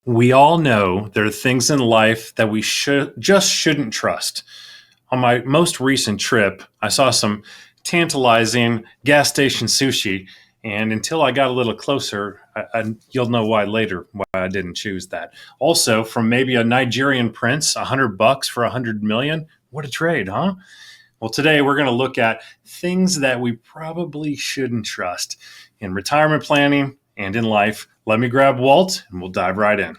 We all know there are things in life that we just shouldn't trust. On my most recent trip, I saw some tantalizing gas station sushi, and until I got a little closer, you'll know why later why I didn't choose that. Also, from maybe a Nigerian prince, $100 for 100 million. What a trade, huh? Well, today we're going to look at things that we probably shouldn't trust in retirement planning and in life. Let me grab Walt and we'll dive right in.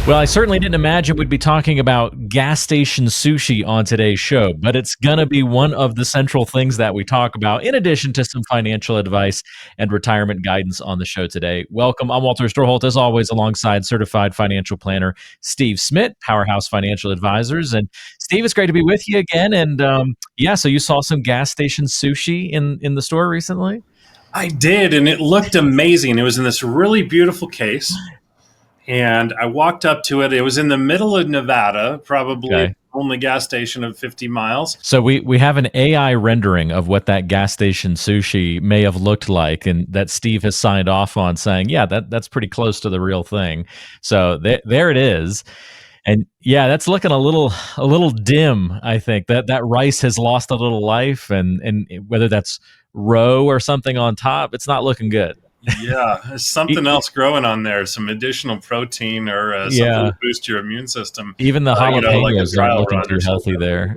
Well, I certainly didn't imagine we'd be talking about gas station sushi on today's show, but it's going to be one of the central things that we talk about, in addition to some financial advice and retirement guidance on the show today. Welcome. I'm Walter Storholt, as always, alongside certified financial planner Steve Smith, Powerhouse Financial Advisors. And Steve, it's great to be with you again. And so you saw some gas station sushi in the store recently? I did, and it looked amazing. It was in this really beautiful case. And I walked up to it. It was in the middle of Nevada, probably only gas station of 50 miles. So we have an AI rendering of what that gas station sushi may have looked like, and that Steve has signed off on, saying, yeah, that's pretty close to the real thing. So there it is. And yeah, that's looking a little dim, I think. That rice has lost a little life, and whether that's roe or something on top, it's not looking good. Yeah, there's something else growing on there, some additional protein or something to boost your immune system. Even the jalapenos aren't looking too healthy there.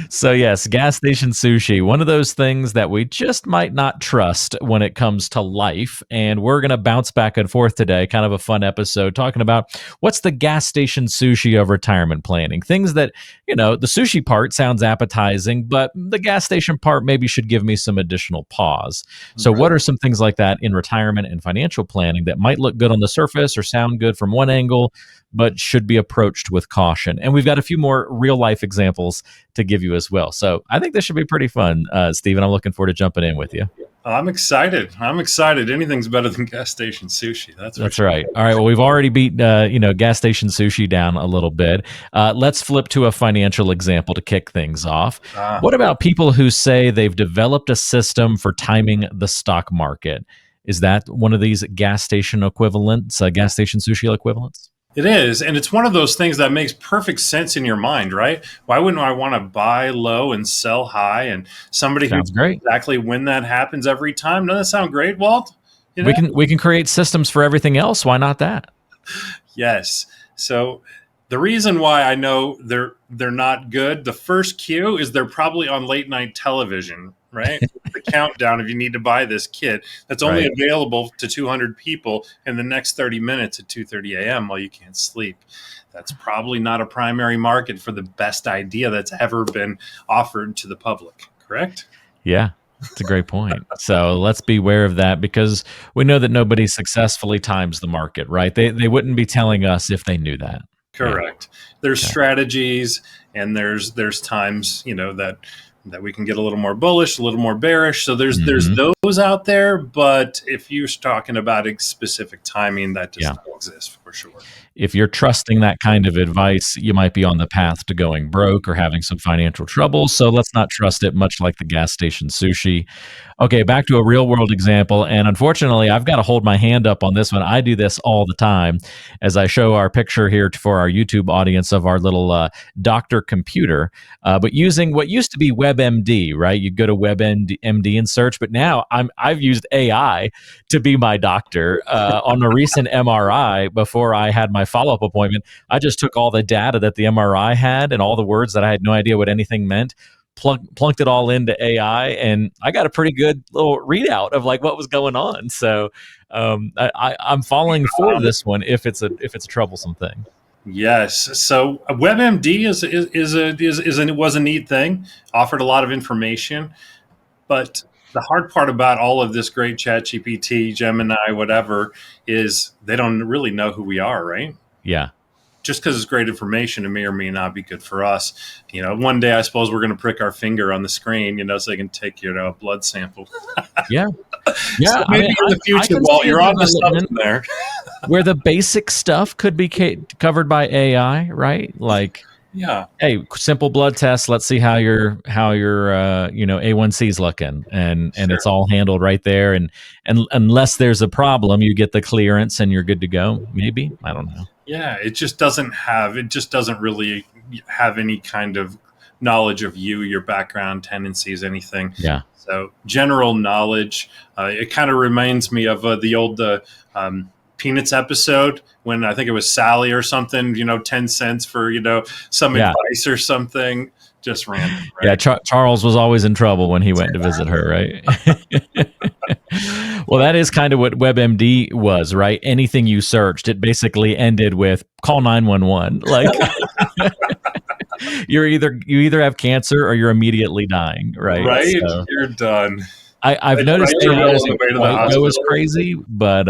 So yes, gas station sushi, one of those things that we just might not trust when it comes to life. And we're going to bounce back and forth today, kind of a fun episode, talking about what's the gas station sushi of retirement planning. Things that, the sushi part sounds appetizing, but the gas station part maybe should give me some additional pause. So what are some things like that in retirement and financial planning that might look good on the surface or sound good from one angle, but should be approached with caution? And we've got a few more real life examples to give you as well. So I think this should be pretty fun, Stephen. I'm looking forward to jumping in with you. I'm excited. Anything's better than gas station sushi. That's right. All right. Well, we've already beat, gas station sushi down a little bit. Let's flip to a financial example to kick things off. What about people who say they've developed a system for timing the stock market? Is that one of these gas station equivalents, gas station sushi equivalents? It is, and it's one of those things that makes perfect sense in your mind, right? Why wouldn't I want to buy low and sell high? And somebody Sounds great. Exactly when that happens every time. Doesn't that sound great, Walt? We can create systems for everything else. Why not that? Yes. So the reason why I know they're not good, the first cue is they're probably on late night television, right? The countdown if you need to buy this kit that's only available to 200 people in the next 30 minutes at 2:30 a.m. while you can't sleep. That's probably not a primary market for the best idea that's ever been offered to the public, correct? Yeah. That's a great point. So let's be aware of that, because we know that nobody successfully times the market, right? They wouldn't be telling us if they knew that. Correct. Yeah. There's strategies, and there's times, that we can get a little more bullish, a little more bearish. So there's those out there, but if you're talking about a specific timing, that does not exist for sure. If you're trusting that kind of advice, you might be on the path to going broke or having some financial trouble. So let's not trust it, much like the gas station sushi. Okay, back to a real world example. And unfortunately, I've got to hold my hand up on this one. I do this all the time as I show our picture here for our YouTube audience of our little doctor computer, but using what used to be WebMD, right? You go to WebMD and search, but now I've used AI to be my doctor. On a recent MRI, before I had my follow-up appointment, I just took all the data that the MRI had and all the words that I had no idea what anything meant, plunked it all into AI, and I got a pretty good little readout of like what was going on. So I'm falling for this one if it's a troublesome thing. Yes. So WebMD was a neat thing. Offered a lot of information, but the hard part about all of this great ChatGPT, Gemini, whatever, is they don't really know who we are, right? Yeah. Just because it's great information, it may or may not be good for us. One day I suppose we're going to prick our finger on the screen, so they can take a blood sample. Yeah. So maybe in the future, Walt, you're on to something there. Where the basic stuff could be covered by AI, right? Like Yeah, Hey, simple blood test. Let's see how your A1C is looking, and sure. it's all handled right there. And unless there's a problem, you get the clearance and you're good to go. Maybe, I don't know. Yeah, it just doesn't really have any kind of knowledge of you, your background, tendencies, anything. Yeah, So general knowledge. It kind of reminds me of the old Peanuts episode when I think it was Sally or something. 10 cents for some yeah, advice or something. Just random, yeah. right? Charles was always in trouble when he went to visit her, right? Well, that is kind of what WebMD was, right? Anything you searched, it basically ended with call 911. Like you either have cancer or you're immediately dying, right? Right, So you're done. I've Write noticed your AI bill on the doesn't way to the quite go as hospital. crazy, but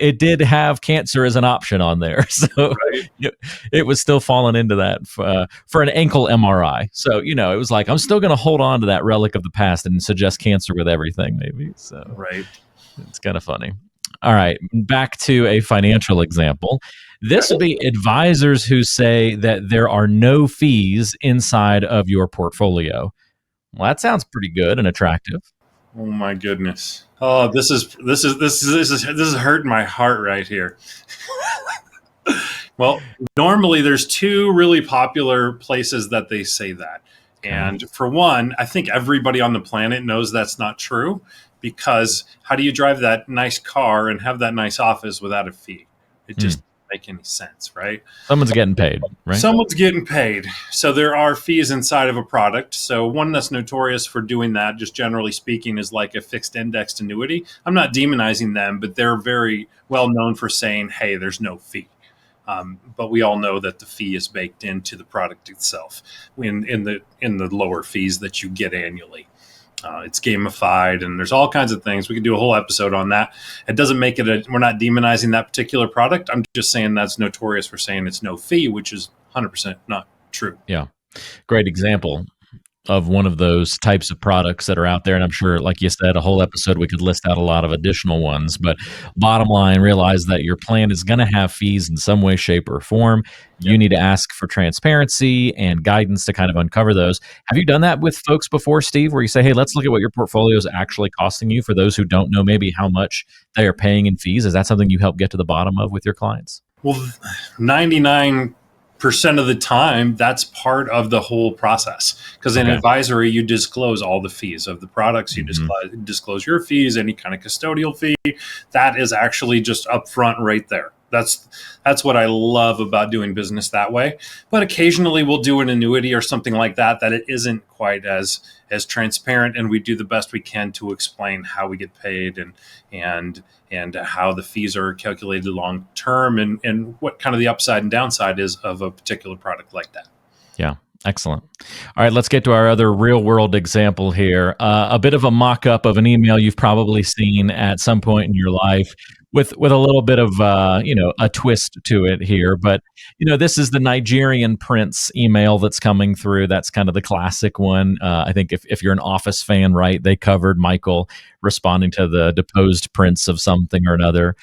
it did have cancer as an option on there, so Right, it was still falling into that for an ankle MRI. So it was like I'm still going to hold on to that relic of the past and suggest cancer with everything, maybe. So right. it's kind of funny. All right, back to a financial example. This would be advisors who say that there are no fees inside of your portfolio. Well, that sounds pretty good and attractive. Oh my goodness. Oh, this is hurting my heart right here. Well, normally there's two really popular places that they say that. Okay. And for one, I think everybody on the planet knows that's not true because how do you drive that nice car and have that nice office without a fee? It Hmm. just doesn't make any sense, right? Someone's getting paid, right? Someone's getting paid. So there are fees inside of a product. So one that's notorious for doing that, just generally speaking, is like a fixed indexed annuity. I'm not demonizing them, but they're very well known for saying, hey, there's no fee. But we all know that the fee is baked into the product itself in the lower fees that you get annually. It's gamified, and there's all kinds of things. We could do a whole episode on that. It doesn't make it. We're not demonizing that particular product. I'm just saying that's notorious for saying it's no fee, which is 100% not true. Yeah. Great example of one of those types of products that are out there. And I'm sure, like you said, a whole episode, we could list out a lot of additional ones. But bottom line, realize that your plan is going to have fees in some way, shape, or form. You Yep. need to ask for transparency and guidance to kind of uncover those. Have you done that with folks before, Steve, where you say, hey, let's look at what your portfolio is actually costing you for those who don't know maybe how much they are paying in fees? Is that something you help get to the bottom of with your clients? Well, 99% of the time, that's part of the whole process. Because in Okay. advisory, you disclose all the fees of the products. You Hmm. disclose your fees, any kind of custodial fee. That is actually just upfront right there. That's what I love about doing business that way. But occasionally we'll do an annuity or something like that it isn't quite as transparent, and we do the best we can to explain how we get paid and how the fees are calculated long term and what kind of the upside and downside is of a particular product like that. Yeah. Excellent. All right, let's get to our other real world example here. A bit of a mock up of an email you've probably seen at some point in your life with a little bit of a twist to it here. But this is the Nigerian prince email that's coming through. That's kind of the classic one. I think if you're an Office fan, right, they covered Michael responding to the deposed prince of something or another.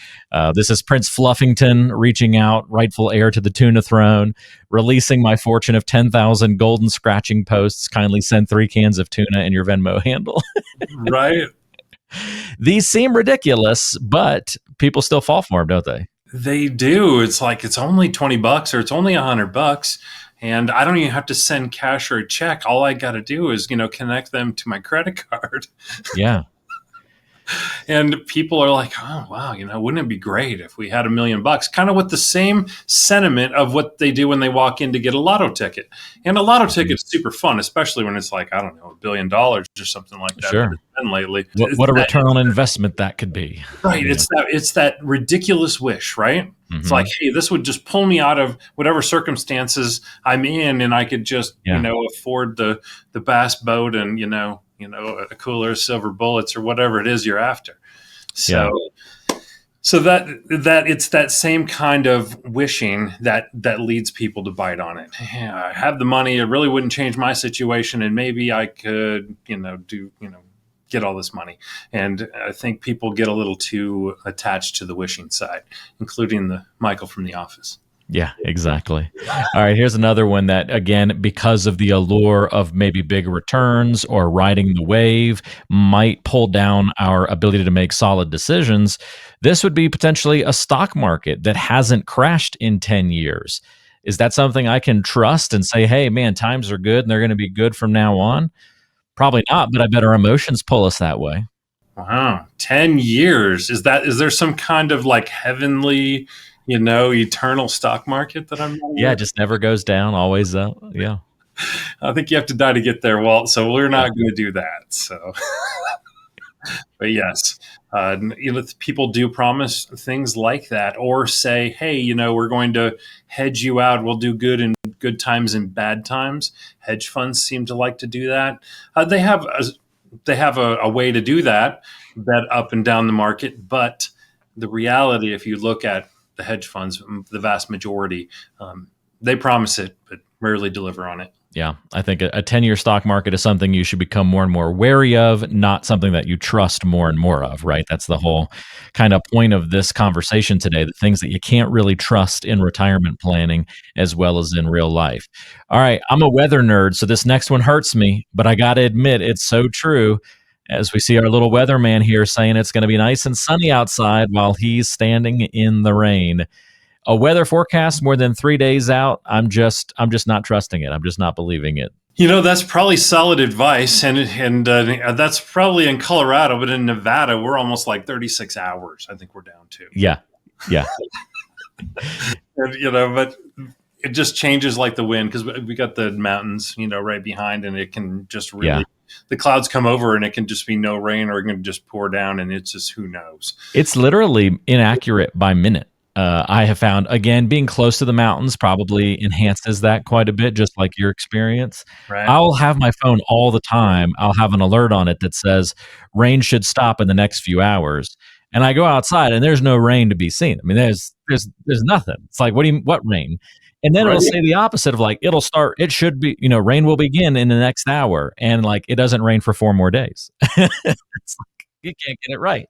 This is Prince Fluffington reaching out, rightful heir to the tuna throne, releasing my fortune of 10,000 golden scratching posts. Kindly send 3 cans of tuna in your Venmo handle. Right. These seem ridiculous, but people still fall for them, don't they? They do. It's like it's only $20 or it's only $100, and I don't even have to send cash or a check. All I got to do is connect them to my credit card. Yeah. And people are like, oh, wow, wouldn't it be great if we had $1,000,000? Kind of with the same sentiment of what they do when they walk in to get a lotto ticket. And a lotto ticket is super fun, especially when it's like, I don't know, $1 billion or something like that Sure. it's been lately. What a return on investment that could be. Right. Yeah. It's that ridiculous wish, right? It's like, Mhm. hey, this would just pull me out of whatever circumstances I'm in, and I could just, Yeah. afford the bass boat and a cooler of silver bullets or whatever it is you're after. Yeah. So that it's that same kind of wishing that leads people to bite on it. Yeah, I have the money. It really wouldn't change my situation, and maybe I could, get all this money. And I think people get a little too attached to the wishing side, including the Michael from The Office. Yeah, exactly. All right, here's another one that, again, because of the allure of maybe big returns or riding the wave, might pull down our ability to make solid decisions. This would be potentially a stock market that hasn't crashed in 10 years. Is that something I can trust and say, hey, man, times are good and they're going to be good from now on? Probably not, but I bet our emotions pull us that way. Wow, 10 years. Is there some kind of like heavenly, eternal stock market that I'm not Yeah, aware it just never goes down, always up. Yeah. of? I think you have to die to get there, Walt. So we're Yeah. not going to do that. So, but yes, people do promise things like that, or say, "Hey, we're going to hedge you out. We'll do good in good times and bad times." Hedge funds seem to like to do that. They have a way to do that, bet up and down the market. But the reality, if you look at the hedge funds, the vast majority, they promise it, but rarely deliver on it. Yeah, I think a 10-year stock market is something you should become more and more wary of, not something that you trust more and more of, right? That's the whole kind of point of this conversation today, the things that you can't really trust in retirement planning as well as in real life. All right, I'm a weather nerd, so this next one hurts me, but I got to admit it's so true. As we see our little weatherman here saying it's going to be nice and sunny outside while he's standing in the rain. A weather forecast more than 3 days out, I'm just not trusting it. I'm just not believing it. That's probably solid advice, and that's probably in Colorado, but in Nevada, we're almost like 36 hours. I think we're down to, Yeah. Yeah. but it just changes like the wind because we got the mountains, right behind, and it can just Yeah. really the clouds come over, and it can just be no rain, or it can just pour down, and it's just who knows, It's literally inaccurate by minute. I have found, again, being close to the mountains probably enhances that quite a bit, just like your experience. right? I'll have my phone all the time. I'll have an alert on it that says rain should stop in the next few hours. And I go outside and there's no rain to be seen. I mean, there's nothing. It's like, what rain? And then it'll Right? say the opposite of like, it should be, rain will begin in the next hour. And like, it doesn't rain for 4 more days. It's like, you can't get it right.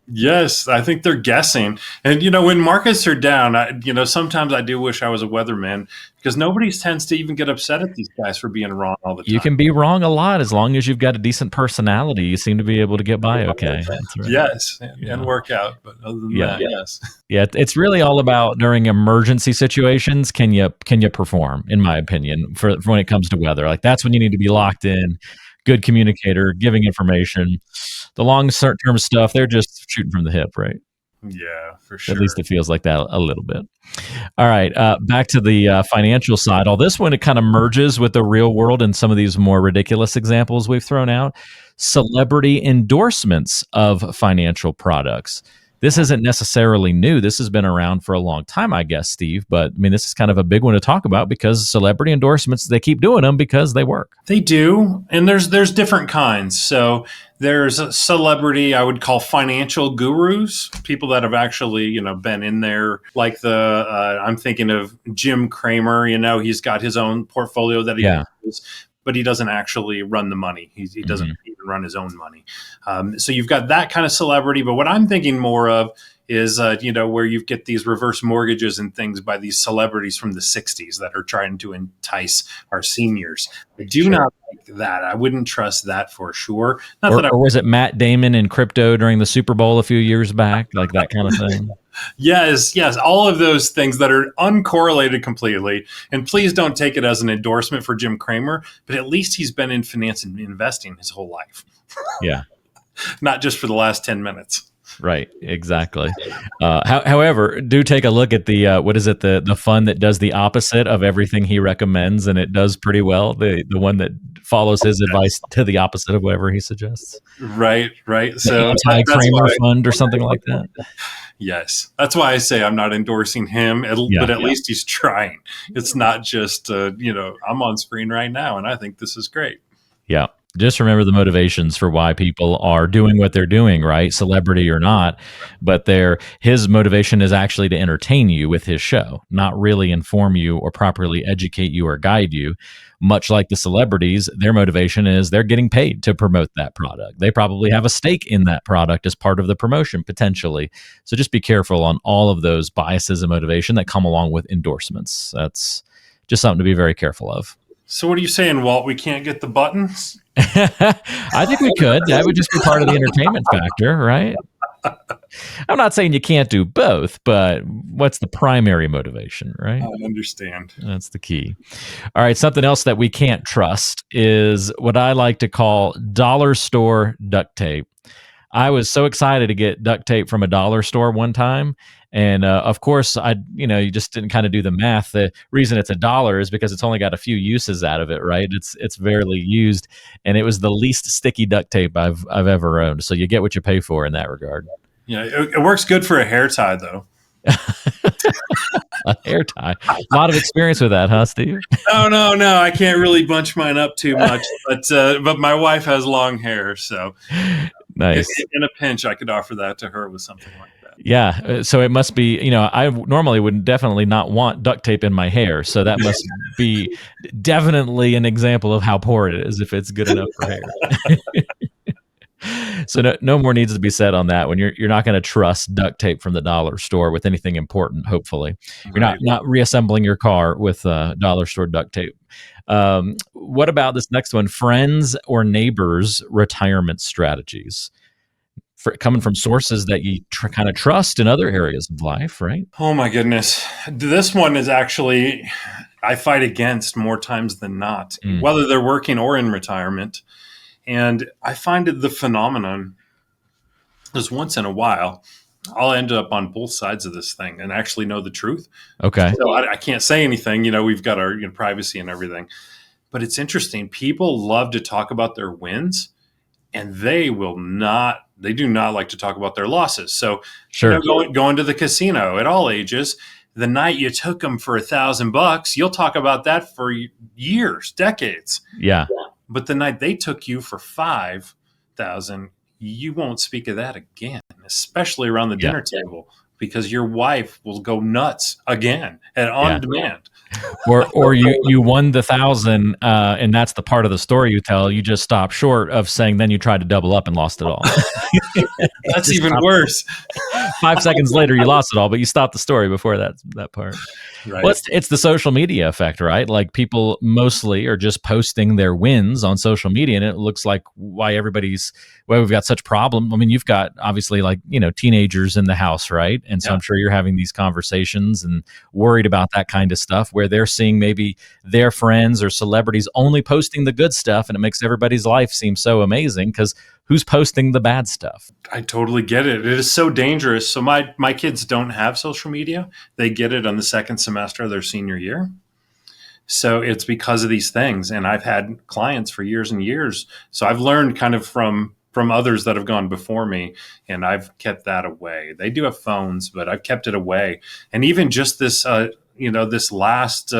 Yes, I think they're guessing. And when markets are down, sometimes I do wish I was a weatherman because nobody tends to even get upset at these guys for being wrong all the You time. can be wrong a lot as long as you've got a decent personality. You seem to be able to get by okay. That's right. Yes, and Yeah. work out, but other than Yeah. that, yes. Yeah, it's really all about during emergency situations, can you perform, in my opinion, for when it comes to weather. Like, that's when you need to be locked in, good communicator, giving information. The long term stuff, they're just shooting from the hip, right? Yeah, for At sure. least it feels like that a little bit. All right, back to the financial side. All this one, it kind of merges with the real world and some of these more ridiculous examples we've thrown out. Celebrity endorsements of financial products. This isn't necessarily new. This has been around for a long time, I guess, Steve. But I mean, this is kind of a big one to talk about because celebrity endorsements, they keep doing them because they work. They do, and there's different kinds. So there's a celebrity I would call financial gurus, people that have actually been in there. Like I'm thinking of Jim Cramer. He's got his own portfolio that he Yeah. uses, but he doesn't actually run the money. He doesn't Hmm. even run his own money. So you've got that kind of celebrity. But what I'm thinking more of is where you get these reverse mortgages and things by these celebrities from the 60s that are trying to entice our seniors. I do Sure. not like that. I wouldn't trust that for sure. Not Or, that I or was it Matt Damon in crypto during the Super Bowl a few years back? Like that kind of thing? Yes, all of those things that are uncorrelated completely. And please don't take it as an endorsement for Jim Cramer, but at least he's been in finance and investing his whole life, Yeah. not just for the last 10 minutes. Right, exactly. However, do take a look at the what is it, the fund that does the opposite of everything he recommends, and it does pretty well. The one that follows his advice to the opposite of whatever he suggests. Right. The So that's anti-Kramer why. fund or something like that. Yes, that's why I say I'm not endorsing him, Yeah, but at least he's trying. It's not just I'm on screen right now, and I think this is great. yeah. Just remember the motivations for why people are doing what they're doing, right? Celebrity or not, but his motivation is actually to entertain you with his show, not really inform you or properly educate you or guide you. Much like the celebrities, their motivation is they're getting paid to promote that product. They probably have a stake in that product as part of the promotion potentially. So just be careful on all of those biases and motivation that come along with endorsements. That's just something to be very careful of. So what are you saying, Walt? We can't get the buttons? I think we could. That would just be part of the entertainment factor, right? I'm not saying you can't do both, but what's the primary motivation, right? I understand. That's the key. All right. Something else that we can't trust is what I like to call dollar store duct tape. I was so excited to get duct tape from a dollar store one time. And of course, you just didn't kind of do the math. The reason it's $1 is because it's only got a few uses out of it, right? It's rarely used, and it was the least sticky duct tape I've ever owned. So you get what you pay for in that regard. Yeah, it works good for a hair tie, though. A hair tie. A lot of experience with that, huh, Steve? No. I can't really bunch mine up too much, but my wife has long hair, so nice. In a pinch, I could offer that to her with something like that. Yeah. So it must be, I normally would definitely not want duct tape in my hair. So that must be definitely an example of how poor it is if it's good enough for hair. So no more needs to be said on that one. You're not going to trust duct tape from the dollar store with anything important. Hopefully, you're not reassembling your car with dollar store duct tape. What about this next one? Friends or neighbors' retirement strategies, coming from sources that you kind of trust in other areas of life, right? Oh my goodness, this one is actually I fight against more times than not, whether they're working or in retirement. And I find it the phenomenon is once in a while, I'll end up on both sides of this thing and actually know the truth. Okay. So I can't say anything. We've got our privacy and everything. But it's interesting. People love to talk about their wins, and they do not like to talk about their losses. So sure. Going to the casino at all ages, the night you took them for $1,000, you'll talk about that for years, decades. Yeah. But the night they took you for $5,000, you won't speak of that again, especially around the dinner table, because your wife will go nuts again and on demand. Or you won the 1,000, and that's the part of the story you tell. You just stop short of saying, then you tried to double up and lost it all. That's even worse. 5 seconds later, you lost it all, but you stopped the story before that part. Right. Well, it's the social media effect, right? Like people mostly are just posting their wins on social media, and it looks like why we've got such problem. I mean, you've got obviously teenagers in the house, right? And so I'm sure you're having these conversations and worried about that kind of stuff where they're seeing maybe their friends or celebrities only posting the good stuff, and it makes everybody's life seem so amazing because who's posting the bad stuff? I totally get it. It is so dangerous. So my kids don't have social media. They get it on the second semester of their senior year. So it's because of these things. And I've had clients for years and years. So I've learned kind of from others that have gone before me, and I've kept that away. They do have phones, but I've kept it away. And even just this, this last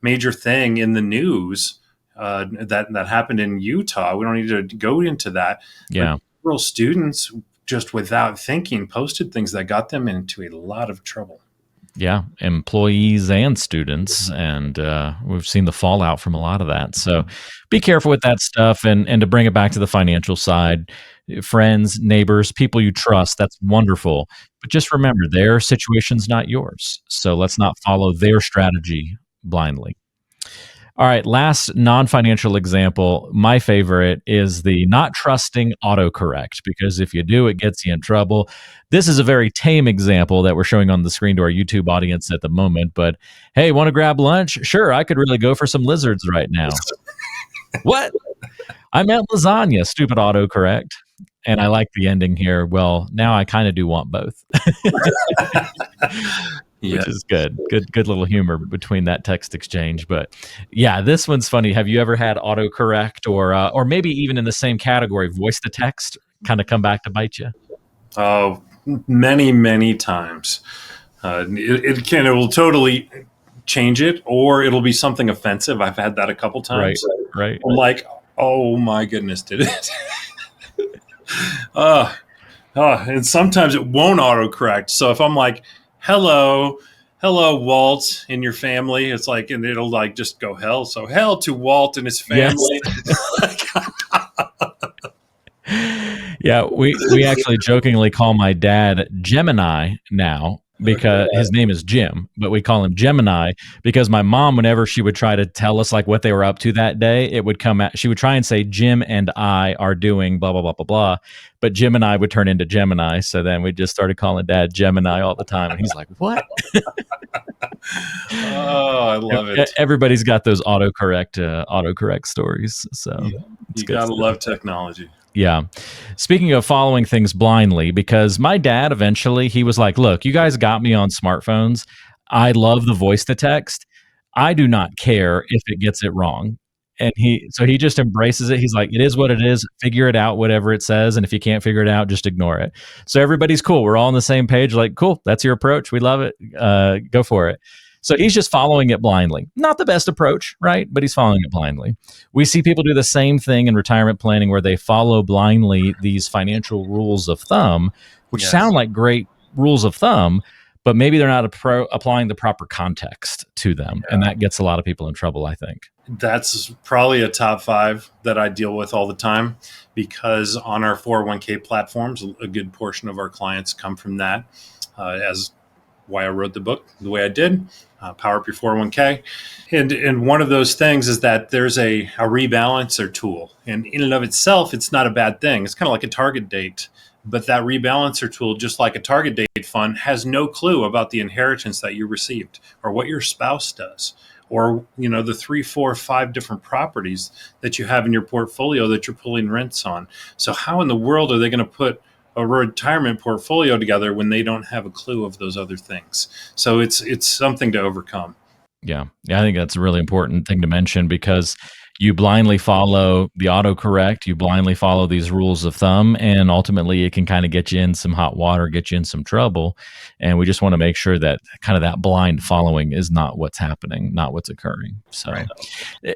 major thing in the news that happened in Utah. We don't need to go into that. Yeah. But several students, just without thinking, posted things that got them into a lot of trouble. Yeah, employees and students, and we've seen the fallout from a lot of that. So be careful with that stuff, and to bring it back to the financial side, friends, neighbors, people you trust, that's wonderful. But just remember, their situation's not yours. So let's not follow their strategy blindly. All right, last non-financial example. My favorite is the not trusting autocorrect, because if you do, it gets you in trouble. This is a very tame example that we're showing on the screen to our YouTube audience at the moment. But hey, want to grab lunch? Sure, I could really go for some lizards right now. What? I meant lasagna, stupid autocorrect. And I like the ending here. Well, now I kind of do want both. Which is good. Good little humor between that text exchange. But yeah, this one's funny. Have you ever had autocorrect or maybe even in the same category, voice to text kind of come back to bite you? Oh, many, many times. It will totally change it, or it'll be something offensive. I've had that a couple times. Right. I'm like, Oh my goodness, did it? And sometimes it won't autocorrect. So if I'm like, hello, Walt and your family, it's like, and it'll like just go hell. So hell to Walt and his Yes. family. Yeah, we actually jokingly call my dad Gemini now because his name is Jim, but we call him Gemini because my mom, whenever she would try to tell us like what they were up to that day, it would come out. She would try and say Jim and I are doing blah blah blah blah blah, but Jim and I would turn into Gemini. So then we just started calling Dad Gemini all the time, and he's like, "What?" Oh, I love it. Everybody's got those autocorrect stories. So you gotta love technology. Yeah. Speaking of following things blindly, because my dad eventually, he was like, look, you guys got me on smartphones. I love the voice to text. I do not care if it gets it wrong. And so he just embraces it. He's like, it is what it is. Figure it out, whatever it says. And if you can't figure it out, just ignore it. So everybody's cool. We're all on the same page. Like, cool. That's your approach. We love it. Go for it. So he's just following it blindly. Not the best approach, right? But he's following it blindly. We see people do the same thing in retirement planning where they follow blindly these financial rules of thumb, which sound like great rules of thumb, but maybe they're not applying the proper context to them. And that gets a lot of people in trouble, I think. That's probably a top 5 that I deal with all the time because on our 401k platforms, a good portion of our clients come from that as why I wrote the book the way I did, Power Up Your 401k. And one of those things is that there's a rebalancer tool. And in and of itself, it's not a bad thing. It's kind of like a target date. But that rebalancer tool, just like a target date fund, has no clue about the inheritance that you received or what your spouse does or, the 3, 4, 5 different properties that you have in your portfolio that you're pulling rents on. So how in the world are they going to put a retirement portfolio together when they don't have a clue of those other things? So it's something to overcome. Yeah, I think that's a really important thing to mention because you blindly follow the autocorrect, you blindly follow these rules of thumb, and ultimately it can kind of get you in some hot water, get you in some trouble. And we just want to make sure that kind of that blind following is not what's happening, not what's occurring. So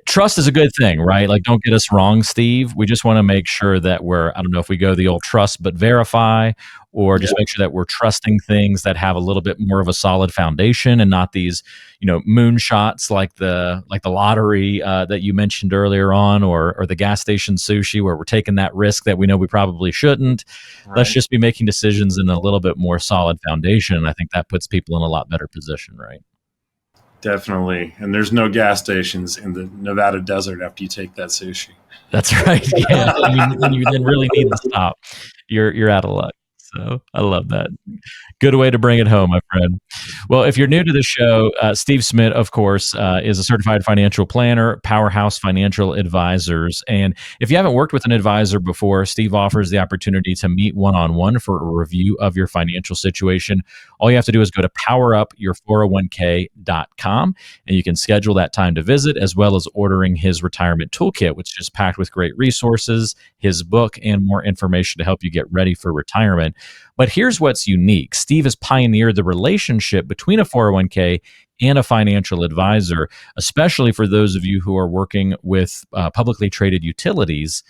trust is a good thing, right? Like, don't get us wrong, Steve. We just want to make sure that I don't know if we go the old trust but verify, or just make sure that we're trusting things that have a little bit more of a solid foundation and not these, moonshots like the lottery that you mentioned earlier on, or the gas station sushi where we're taking that risk that we know we probably shouldn't. Right. Let's just be making decisions in a little bit more solid foundation. I think that puts people in a lot better position, right? Definitely. And there's no gas stations in the Nevada desert after you take that sushi. That's right. Yeah. When you then really need to stop, you're out of luck. So I love that. Good way to bring it home, my friend. Well, if you're new to the show, Steve Smith, of course, is a certified financial planner, Powerhouse Financial Advisors. And if you haven't worked with an advisor before, Steve offers the opportunity to meet one-on-one for a review of your financial situation. All you have to do is go to powerupyour401k.com, and you can schedule that time to visit, as well as ordering his retirement toolkit, which is packed with great resources, his book, and more information to help you get ready for retirement. But here's what's unique. Steve has pioneered the relationship between a 401k and a financial advisor, especially for those of you who are working with publicly traded utilities.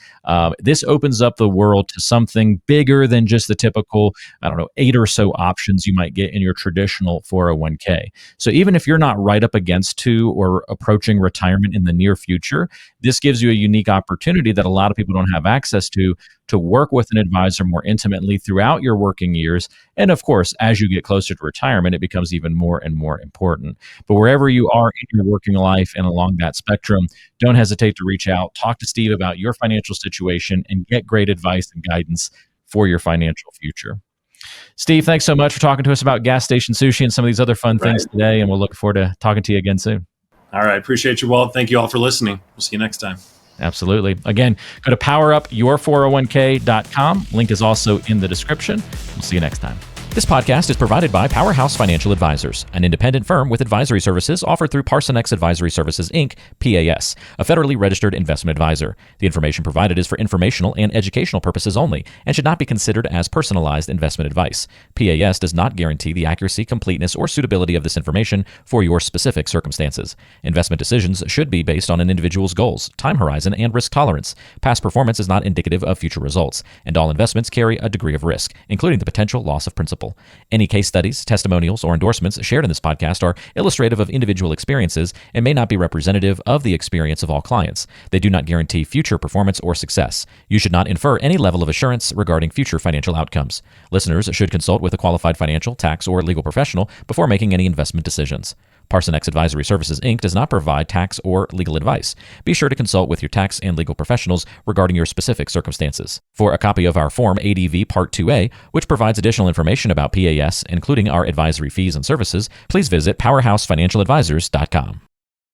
This opens up the world to something bigger than just the typical, 8 or so options you might get in your traditional 401k. So even if you're not right up against to or approaching retirement in the near future, this gives you a unique opportunity that a lot of people don't have access to work with an advisor more intimately throughout your working years. And of course, as you get closer to retirement, it becomes even more and more important. But wherever you are in your working life and along that spectrum, don't hesitate to reach out, talk to Steve about your financial situation, and get great advice and guidance for your financial future. Steve, thanks so much for talking to us about gas station sushi and some of these other fun things today. And we'll look forward to talking to you again soon. All right. Appreciate you, Walt. Thank you all for listening. We'll see you next time. Absolutely. Again, go to powerupyour401k.com. Link is also in the description. We'll see you next time. This podcast is provided by Powerhouse Financial Advisors, an independent firm with advisory services offered through Parsonex Advisory Services Inc., PAS, a federally registered investment advisor. The information provided is for informational and educational purposes only and should not be considered as personalized investment advice. PAS does not guarantee the accuracy, completeness, or suitability of this information for your specific circumstances. Investment decisions should be based on an individual's goals, time horizon, and risk tolerance. Past performance is not indicative of future results, and all investments carry a degree of risk, including the potential loss of principal. Any case studies, testimonials, or endorsements shared in this podcast are illustrative of individual experiences and may not be representative of the experience of all clients. They do not guarantee future performance or success. You should not infer any level of assurance regarding future financial outcomes. Listeners should consult with a qualified financial, tax, or legal professional before making any investment decisions. Parsonex Advisory Services Inc. does not provide tax or legal advice. Be sure to consult with your tax and legal professionals regarding your specific circumstances. For a copy of our Form ADV Part 2A, which provides additional information about PAS, including our advisory fees and services, please visit powerhousefinancialadvisors.com.